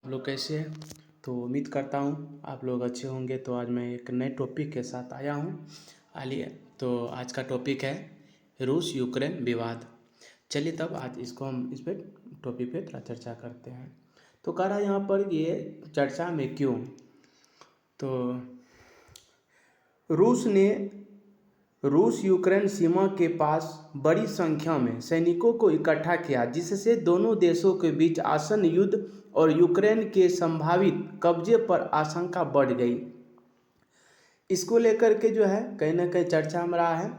लोग कैसे हैं। तो उम्मीद करता हूँ आप लोग अच्छे होंगे। तो आज मैं एक नए टॉपिक के साथ आया हूँ। आइए, तो आज का टॉपिक है रूस यूक्रेन विवाद। चलिए तब आज इसको हम इस पे टॉपिक पे थोड़ा चर्चा करते हैं। तो कह रहा है यहाँ पर ये चर्चा में क्यों, तो रूस यूक्रेन सीमा के पास बड़ी संख्या में सैनिकों को इकट्ठा किया, जिससे दोनों देशों के बीच आसन्न युद्ध और यूक्रेन के संभावित कब्जे पर आशंका बढ़ गई। इसको लेकर के जो है कहीं ना कहीं चर्चा में रहा है।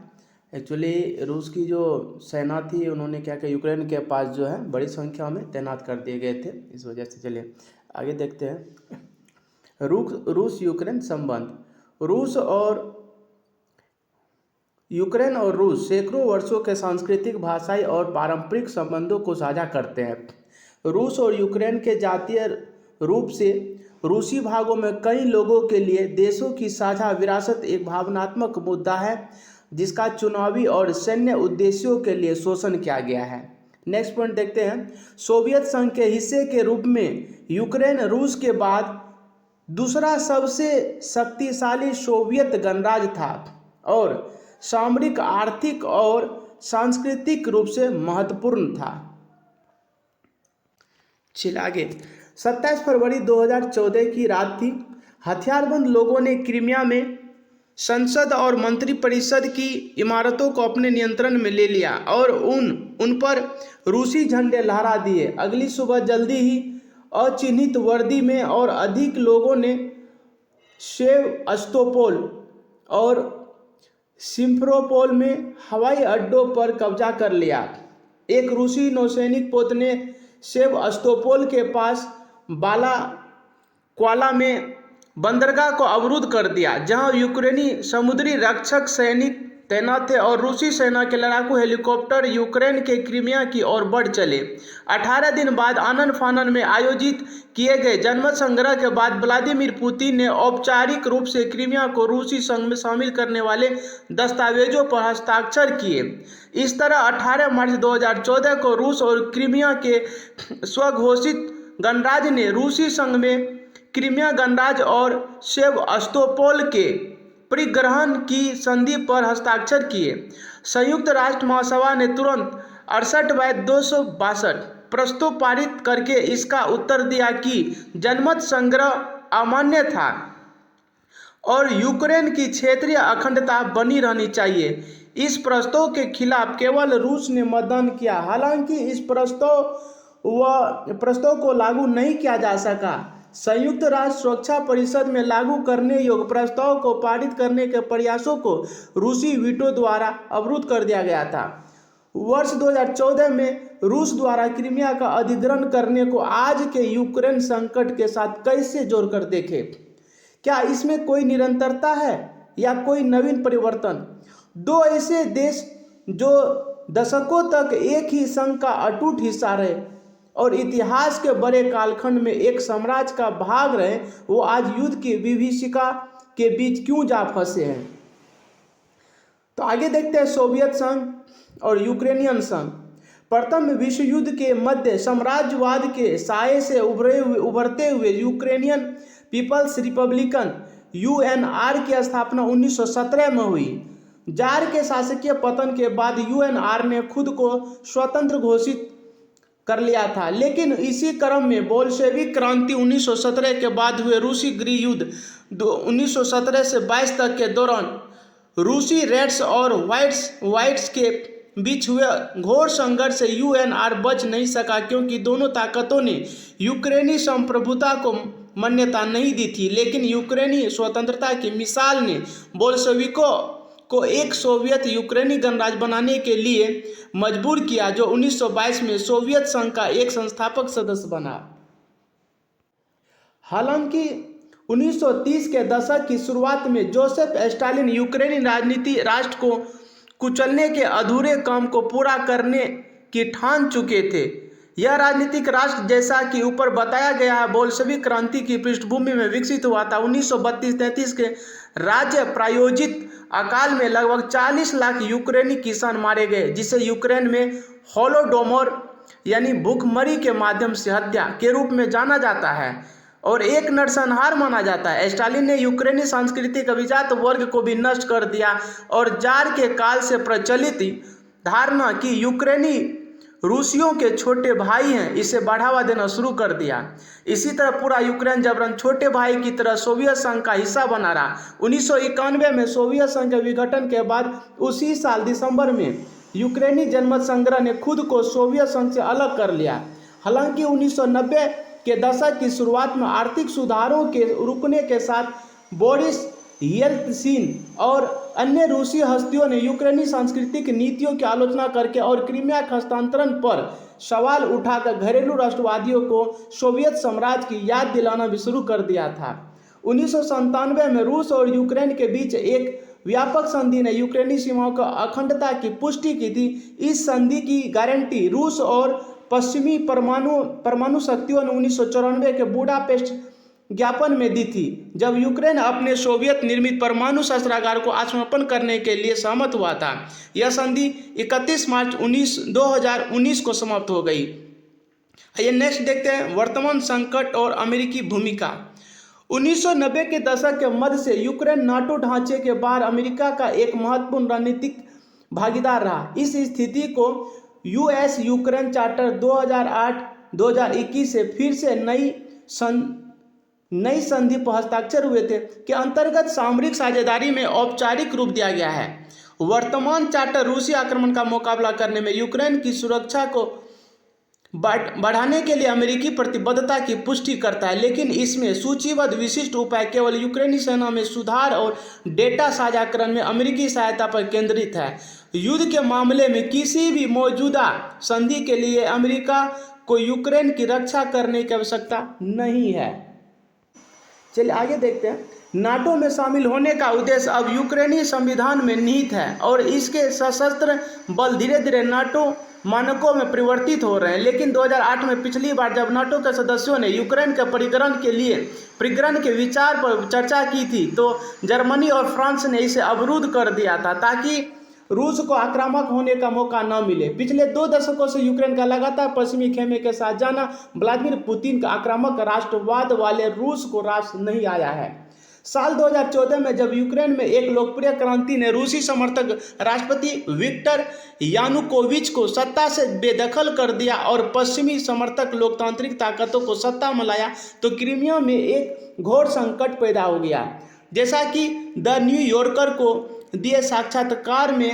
एक्चुअली रूस की जो सेना थी उन्होंने क्या किया, यूक्रेन के पास जो है बड़ी संख्या में तैनात कर दिए गए थे। इस वजह से चलिए आगे देखते हैं। रूस यूक्रेन संबंध। यूक्रेन और रूस सैकड़ों वर्षों के सांस्कृतिक, भाषाई और पारंपरिक संबंधों को साझा करते हैं। रूस और यूक्रेन के जातीय रूप से रूसी भागों में कई लोगों के लिए देशों की साझा विरासत एक भावनात्मक मुद्दा है, जिसका चुनावी और सैन्य उद्देश्यों के लिए शोषण किया गया है। नेक्स्ट पॉइंट देखते हैं। सोवियत संघ के हिस्से के रूप में यूक्रेन रूस के बाद दूसरा सबसे शक्तिशाली सोवियत गणराज्य था और सामरिक, आर्थिक और सांस्कृतिक रूप से महत्वपूर्ण था। चलिए आगे। 27 फरवरी 2014 की रात थी। हथियारबंद लोगों ने क्रीमिया में संसद और मंत्रिपरिषद की इमारतों को अपने नियंत्रण में ले लिया और उन पर रूसी झंडे लहरा दिए। अगली सुबह जल्दी ही अचिन्हित वर्दी में और अधिक लोगों ने सेवस्तोपोल और सिम्फेरोपोल में हवाई अड्डों पर कब्जा कर लिया। एक रूसी नौसैनिक पोत ने सेवस्तोपोल के पास बालाक्वाला में बंदरगाह को अवरुद्ध कर दिया, जहां यूक्रेनी समुद्री रक्षक सैनिक तैनात थे और रूसी सेना के लड़ाकू हेलीकॉप्टर यूक्रेन के क्रीमिया की ओर बढ़ चले। 18 दिन बाद आनन फानन में आयोजित किए गए जनमत संग्रह के बाद व्लादिमीर पुतिन ने औपचारिक रूप से क्रीमिया को रूसी संघ में शामिल करने वाले दस्तावेजों पर हस्ताक्षर किए। इस तरह 18 मार्च 2014 को रूस और क्रीमिया के स्वघोषित गणराज्य ने रूसी संघ में क्रीमिया गणराज्य और सेवस्तोपोल के परिग्रहण की संधि पर हस्ताक्षर किए। संयुक्त राष्ट्र महासभा ने तुरंत 68/262 प्रस्ताव पारित करके इसका उत्तर दिया कि जनमत संग्रह अमान्य था और यूक्रेन की क्षेत्रीय अखंडता बनी रहनी चाहिए। इस प्रस्ताव के खिलाफ केवल रूस ने मतदान किया। हालांकि इस प्रस्ताव को लागू नहीं किया जा सका। संयुक्त राष्ट्र सुरक्षा परिषद में लागू करने योग्य प्रस्ताव को पारित करने के प्रयासों को रूसी वीटो द्वारा अवरुद्ध कर दिया गया था। वर्ष 2014 में रूस द्वारा क्रीमिया का अधिग्रहण करने को आज के यूक्रेन संकट के साथ कैसे जोड़कर देखें? क्या इसमें कोई निरंतरता है या कोई नवीन परिवर्तन? दो ऐसे देश जो दशकों तक एक ही संघ का अटूट हिस्सा रहे और इतिहास के बड़े कालखंड में एक साम्राज्य का भाग रहे, वो आज युद्ध की विभीषिका के बीच क्यों जा फंसे हैं? तो आगे देखते हैं। सोवियत संघ और यूक्रेनियन संघ। प्रथम विश्व युद्ध के मध्य साम्राज्यवाद के साये से उभरते हुए यूक्रेनियन पीपल्स रिपब्लिकन यूएनआर की स्थापना 1917 में हुई। जार के शासकीय पतन के बाद यूएनआर ने खुद को स्वतंत्र घोषित कर लिया था, लेकिन इसी क्रम में बोल्शेविक क्रांति 1917 के बाद हुए रूसी गृह युद्ध 1917 से 22 तक के दौरान रूसी रेड्स और व्हाइट्स के बीच हुए घोर संघर्ष से यूएनआर बच नहीं सका, क्योंकि दोनों ताकतों ने यूक्रेनी संप्रभुता को मान्यता नहीं दी थी। लेकिन यूक्रेनी स्वतंत्रता की मिसाल ने बोल्शेविकों को एक सोवियत यूक्रेनी गणराज्य बनाने के लिए मजबूर किया, जो 1922 में सोवियत संघ का एक संस्थापक सदस्य बना। हालांकि 1930 के दशक की शुरुआत में जोसेफ स्टालिन यूक्रेनी राष्ट्र को कुचलने के अधूरे काम को पूरा करने की ठान चुके थे। यह राजनीतिक राष्ट्र, जैसा कि ऊपर बताया गया है, बोल्शेविक क्रांति की पृष्ठभूमि में विकसित हुआ था। 1932-33 के राज्य प्रायोजित अकाल में लगभग 40 लाख यूक्रेनी किसान मारे गए, जिसे यूक्रेन में होलोडोमोर यानी भूखमरी के माध्यम से हत्या के रूप में जाना जाता है और एक नरसंहार माना जाता है। स्टालिन ने यूक्रेनी सांस्कृतिक अभिजात वर्ग को भी नष्ट कर दिया और जार के काल से प्रचलित धारणा कि यूक्रेनी रूसियों के छोटे भाई हैं, इसे बढ़ावा देना शुरू कर दिया। इसी तरह पूरा यूक्रेन जबरन छोटे भाई की तरह सोवियत संघ का हिस्सा बना रहा। 1991 में सोवियत संघ के विघटन के बाद उसी साल दिसंबर में यूक्रेनी जनमत संग्रह ने खुद को सोवियत संघ से अलग कर लिया। हालांकि 1990 के दशक की शुरुआत में आर्थिक सुधारों के रुकने के साथ बोरिस येल्त्सिन और अन्य रूसी हस्तियों ने यूक्रेनी सांस्कृतिक नीतियों की आलोचना करके और क्रीमिया के हस्तांतरण पर सवाल उठाकर घरेलू राष्ट्रवादियों को सोवियत साम्राज्य की याद दिलाना भी शुरू कर दिया था। 1997 में रूस और यूक्रेन के बीच एक व्यापक संधि ने यूक्रेनी सीमाओं की अखंडता की पुष्टि की थी। इस संधि की गारंटी रूस और पश्चिमी परमाणु शक्तियों ने 1994 के बुडापेस्ट ज्ञापन में दी थी, जब यूक्रेन अपने सोवियत निर्मित परमाणु शस्त्रागार को आत्मसमर्पण करने के लिए सहमत हुआ था। यह संधि 31 मार्च 2019 को समाप्त हो गई। आइए नेक्स्ट देखते हैं वर्तमान संकट और अमेरिकी भूमिका। 1990 के दशक के मध्य से यूक्रेन नाटो ढांचे के बाहर अमेरिका का एक महत्वपूर्ण रणनीतिक भागीदार रहा। इस स्थिति को यूएस यूक्रेन चार्टर 2008-2021 से फिर से नई संधि पर हस्ताक्षर हुए थे के अंतर्गत सामरिक साझेदारी में औपचारिक रूप दिया गया है। वर्तमान चार्टर रूसी आक्रमण का मुकाबला करने में यूक्रेन की सुरक्षा को बढ़ाने के लिए अमेरिकी प्रतिबद्धता की पुष्टि करता है, लेकिन इसमें सूचीबद्ध विशिष्ट उपाय केवल यूक्रेनी सेना में सुधार और डेटा साझाकरण में अमेरिकी सहायता पर केंद्रित है। युद्ध के मामले में किसी भी मौजूदा संधि के लिए अमेरिका को यूक्रेन की रक्षा करने की आवश्यकता नहीं है। चलिए आगे देखते हैं। नाटो में शामिल होने का उद्देश्य अब यूक्रेनी संविधान में निहित है और इसके सशस्त्र बल धीरे धीरे नाटो मानकों में परिवर्तित हो रहे हैं। लेकिन 2008 में पिछली बार जब नाटो के सदस्यों ने यूक्रेन के परिग्रहण के विचार पर चर्चा की थी तो जर्मनी और फ्रांस ने इसे अवरुद्ध कर दिया था ताकि रूस को आक्रामक होने का मौका न मिले। पिछले 2 दशकों से यूक्रेन का लगातार पश्चिमी खेमे के साथ जाना व्लादिमीर पुतिन का आक्रामक राष्ट्रवाद वाले रूस को रास नहीं आया है। साल 2014 में जब यूक्रेन में एक लोकप्रिय क्रांति ने रूसी समर्थक राष्ट्रपति विक्टर यानुकोविच को सत्ता से बेदखल कर दिया और पश्चिमी समर्थक लोकतांत्रिक ताकतों को सत्ता में लाया तो क्रीमिया में एक घोर संकट पैदा हो गया। जैसा कि द न्यूयॉर्कर को दिए साक्षात्कार में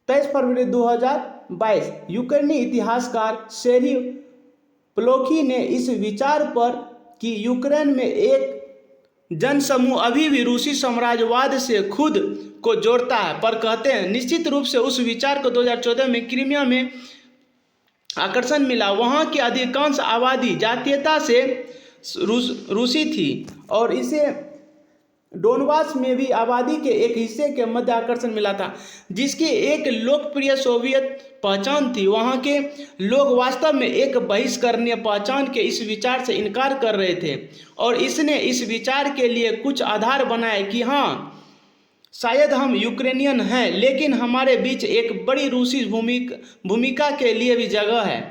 23 फरवरी 2022 यूक्रेनी इतिहासकार सेरी प्लोखी ने इस विचार पर कि यूक्रेन में एक जनसमूह अभी भी रूसी साम्राज्यवाद से खुद को जोड़ता है पर कहते हैं निश्चित रूप से उस विचार को 2014 में क्रीमिया में आकर्षण मिला। वहाँ की अधिकांश आबादी जातीयता से रूसी थी और इसे डोनबास में भी आबादी के एक हिस्से के मध्य आकर्षण मिला था जिसकी एक लोकप्रिय सोवियत पहचान थी। वहाँ के लोग वास्तव में एक बहिष्करणीय पहचान के इस विचार से इनकार कर रहे थे और इसने इस विचार के लिए कुछ आधार बनाए कि हाँ शायद हम यूक्रेनियन हैं लेकिन हमारे बीच एक बड़ी रूसी भूमिका के लिए भी जगह है।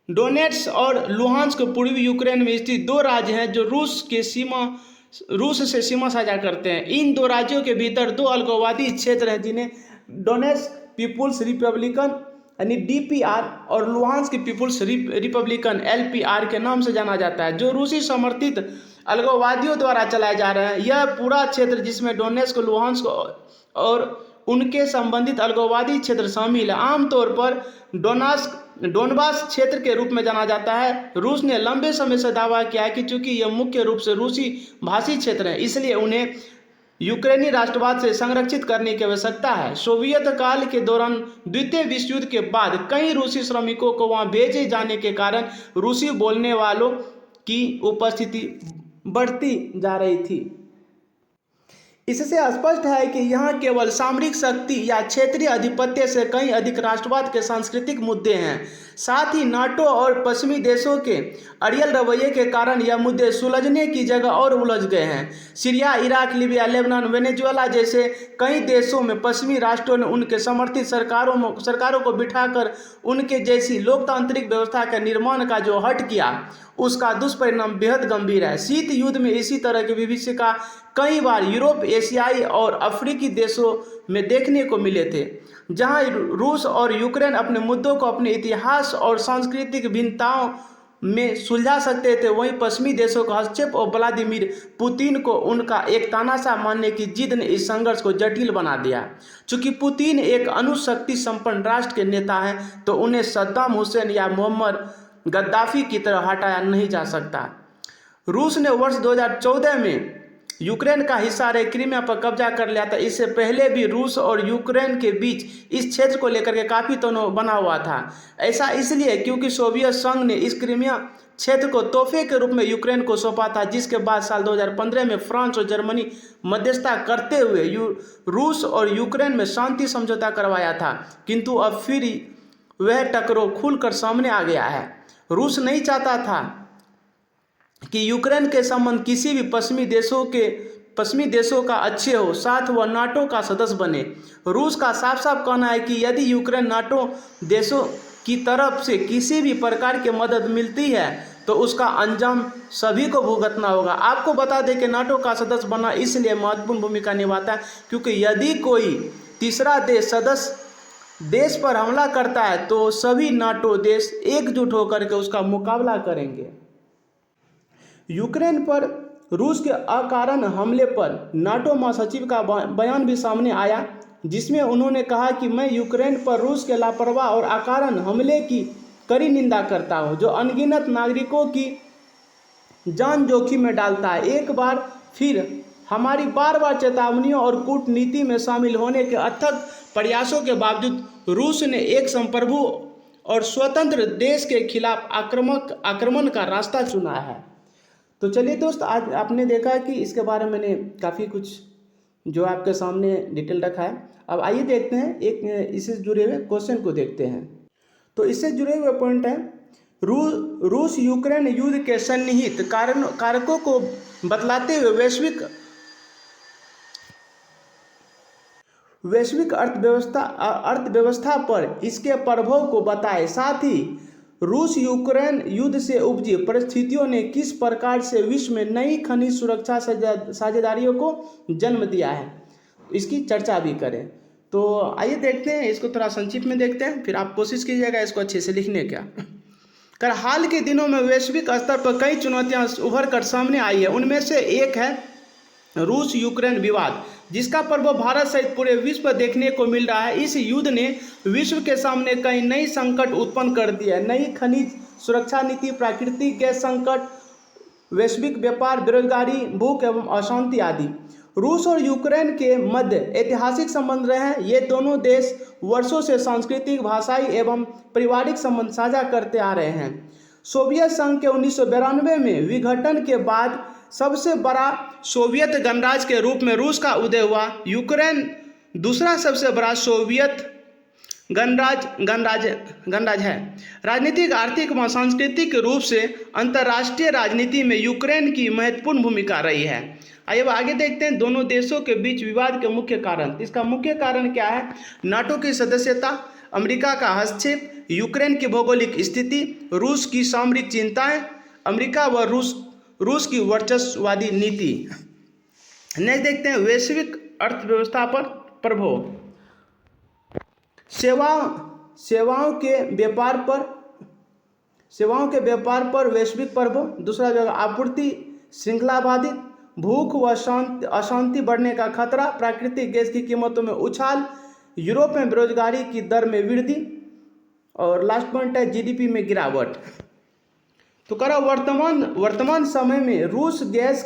डोनेट्स्क और लुहांस्क पूर्वी यूक्रेन में स्थित 2 राज्य हैं जो रूस से सीमा साझा करते हैं। इन 2 राज्यों के भीतर 2 अलगाववादी क्षेत्र हैं जिन्हें डोनेट्स्क पीपुल्स रिपब्लिकन यानी डीपीआर और लुहांस्क पीपुल्स रिपब्लिकन एलपीआर के नाम से जाना जाता है जो रूसी समर्थित अलगाववादियों द्वारा चलाए जा रहे हैं। यह पूरा क्षेत्र जिसमें डोनेट्स्क, लुहांस्क और उनके संबंधित अलगाववादी क्षेत्र शामिल है आमतौर पर डोनबास क्षेत्र के रूप में जाना जाता है। रूस ने लंबे समय से दावा किया है कि चूंकि यह मुख्य रूप से रूसी भाषी क्षेत्र है इसलिए उन्हें यूक्रेनी राष्ट्रवाद से संरक्षित करने की आवश्यकता है। सोवियत काल के दौरान द्वितीय विश्व युद्ध के बाद कई रूसी श्रमिकों को वहां भेजे जाने के कारण रूसी बोलने वालों की उपस्थिति बढ़ती जा रही थी। इससे स्पष्ट है कि यहाँ केवल सामरिक शक्ति या क्षेत्रीय आधिपत्य से कहीं अधिक राष्ट्रवाद के सांस्कृतिक मुद्दे हैं। साथ ही नाटो और पश्चिमी देशों के अड़ियल रवैये के कारण यह मुद्दे सुलझने की जगह और उलझ गए हैं। Syria, Iraq, Libya, Lebanon, Venezuela जैसे कई देशों में पश्चिमी राष्ट्रों ने उनके समर्थित सरकारों को बिठाकर उनके जैसी लोकतांत्रिक व्यवस्था के निर्माण का जो हट किया, उसका दुष्परिणाम बेहद गंभीर है। शीत युद्ध में इसी तरह की विभीषिका कई बार यूरोप, एशियाई और अफ्रीकी देशों में देखने को मिले थे। जहां रूस और यूक्रेन अपने मुद्दों को अपने इतिहास और सांस्कृतिक भिन्नताओं में सुलझा सकते थे, वहीं पश्चिमी देशों का हस्तक्षेप और व्लादिमीर पुतिन को उनका एक तानाशाह मानने की जिद ने इस संघर्ष को जटिल बना दिया। चूंकि पुतिन एक अणुशक्ति संपन्न राष्ट्र के नेता हैं, तो उन्हें सद्दाम हुसैन या मोहम्मद गद्दाफी की तरह हटाया नहीं जा सकता। रूस ने वर्ष 2014 में यूक्रेन का हिस्सा रहे क्रीमिया पर कब्जा कर लिया था। इससे पहले भी रूस और यूक्रेन के बीच इस क्षेत्र को लेकर के काफ़ी तनाव बना हुआ था। ऐसा इसलिए क्योंकि सोवियत संघ ने इस क्रीमिया क्षेत्र को तोहफे के रूप में यूक्रेन को सौंपा था, जिसके बाद साल 2015 में फ्रांस और जर्मनी मध्यस्थता करते हुए रूस और यूक्रेन में शांति समझौता करवाया था। किंतु अब फिर वह टकराव खुलकर सामने आ गया है। रूस नहीं चाहता था कि यूक्रेन के संबंध किसी भी पश्चिमी देशों का अच्छे हो, साथ वह नाटो का सदस्य बने। रूस का साफ साफ कहना है कि यदि यूक्रेन नाटो देशों की तरफ से किसी भी प्रकार की मदद मिलती है तो उसका अंजाम सभी को भुगतना होगा। आपको बता दें कि नाटो का सदस्य बनना इसलिए महत्वपूर्ण भूमिका निभाता है क्योंकि यदि कोई तीसरा देश सदस्य देश पर हमला करता है तो सभी नाटो देश एकजुट होकर के उसका मुकाबला करेंगे। यूक्रेन पर रूस के अकारण हमले पर नाटो महासचिव का बयान भी सामने आया, जिसमें उन्होंने कहा कि मैं यूक्रेन पर रूस के लापरवाह और अकारण हमले की कड़ी निंदा करता हूं, जो अनगिनत नागरिकों की जान जोखिम में डालता है। एक बार फिर हमारी बार बार चेतावनियों और कूटनीति में शामिल होने के अथक प्रयासों के बावजूद रूस ने एक संप्रभु और स्वतंत्र देश के खिलाफ आक्रमण का रास्ता चुना है। तो चलिए दोस्त, आज आपने देखा कि इसके बारे में मैंने काफ़ी कुछ जो आपके सामने डिटेल रखा है। अब आइए देखते हैं एक इससे जुड़े हुए क्वेश्चन को देखते हैं। तो इससे जुड़े हुए पॉइंट है, रूस यूक्रेन युद्ध के सन्निहित कारकों को बतलाते हुए वैश्विक अर्थव्यवस्था पर इसके प्रभाव को बताए। साथ ही रूस यूक्रेन युद्ध से उपजी परिस्थितियों ने किस प्रकार से विश्व में नई खनिज सुरक्षा साझेदारियों को जन्म दिया है, इसकी चर्चा भी करें। तो आइए देखते हैं, इसको थोड़ा संक्षिप्त में देखते हैं, फिर आप कोशिश कीजिएगा इसको अच्छे से लिखने का। हाल के दिनों में वैश्विक स्तर पर कई चुनौतियां उभर कर सामने आई है। उनमें से एक है रूस यूक्रेन विवाद, जिसका प्रभाव भारत सहित पूरे विश्व पर देखने को मिल रहा है। इस युद्ध ने विश्व के सामने कई नई संकट उत्पन्न कर दिए हैं। नई खनिज सुरक्षा नीति, प्राकृतिक गैस संकट, वैश्विक व्यापार, बेरोजगारी, भूख एवं अशांति आदि। रूस और यूक्रेन के मध्य ऐतिहासिक संबंध रहे हैं। ये दोनों देश वर्षों से सांस्कृतिक, भाषाई एवं पारिवारिक संबंध साझा करते आ रहे हैं। सोवियत संघ के 1992 में विघटन के बाद सबसे बड़ा सोवियत गणराज्य के रूप में रूस का उदय हुआ। यूक्रेन दूसरा सबसे बड़ा सोवियत गणराज्य है। राजनीतिक, आर्थिक व सांस्कृतिक रूप से अंतर्राष्ट्रीय राजनीति में यूक्रेन की महत्वपूर्ण भूमिका रही है। आइए अब आगे देखते हैं दोनों देशों के बीच विवाद के मुख्य कारण। इसका मुख्य कारण क्या है? नाटो की सदस्यता, अमेरिका का हस्तक्षेप, यूक्रेन की भौगोलिक स्थिति, रूस की सामरिक चिंताएं, अमेरिका व रूस की वर्चस्ववादी नीति। नेक्स्ट देखते हैं वैश्विक अर्थव्यवस्था पर प्रभाव। सेवाओं के व्यापार पर वैश्विक प्रभाव। दूसरा जगह आपूर्ति श्रृंखला बाधित, भूख व अशांति बढ़ने का खतरा, प्राकृतिक गैस की कीमतों में उछाल, यूरोप में बेरोजगारी की दर में वृद्धि, और लास्ट पॉइंट है जीडीपी में गिरावट। तो करा वर्तमान समय में रूस गैस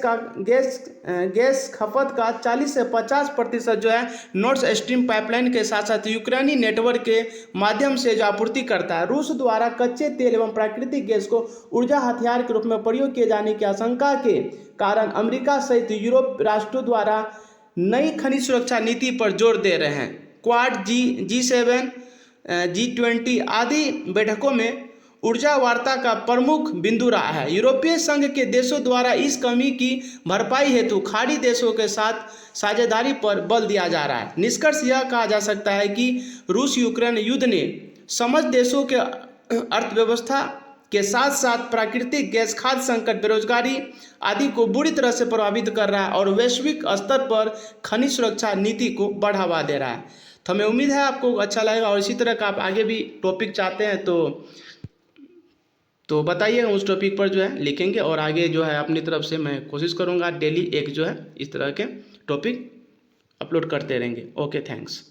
खपत का 40 से 50% जो है नॉर्थ स्ट्रीम पाइपलाइन के साथ साथ यूक्रेनी नेटवर्क के माध्यम से जो आपूर्ति करता है। रूस द्वारा कच्चे तेल एवं प्राकृतिक गैस को ऊर्जा हथियार के रूप में प्रयोग किए जाने की आशंका के कारण अमेरिका सहित यूरोप राष्ट्रों द्वारा नई खनिज सुरक्षा नीति पर जोर दे रहे हैं। क्वाड, G7 G20 आदि बैठकों में ऊर्जा वार्ता का प्रमुख बिंदु रहा है। यूरोपीय संघ के देशों द्वारा इस कमी की भरपाई हेतु खाड़ी देशों के साथ साझेदारी पर बल दिया जा रहा है। निष्कर्ष यह कहा जा सकता है कि रूस यूक्रेन युद्ध ने समझ देशों के अर्थव्यवस्था के साथ साथ प्राकृतिक गैस, खाद्य संकट, बेरोजगारी आदि को बुरी तरह से प्रभावित कर रहा है और वैश्विक स्तर पर खनिज सुरक्षा नीति को बढ़ावा दे रहा है। तो हमें उम्मीद है आपको अच्छा लगेगा और इसी तरह का आप आगे भी टॉपिक चाहते हैं तो बताइए, उस टॉपिक पर जो है लिखेंगे और आगे जो है अपनी तरफ से मैं कोशिश करूँगा डेली एक जो है इस तरह के टॉपिक अपलोड करते रहेंगे। Okay, thanks.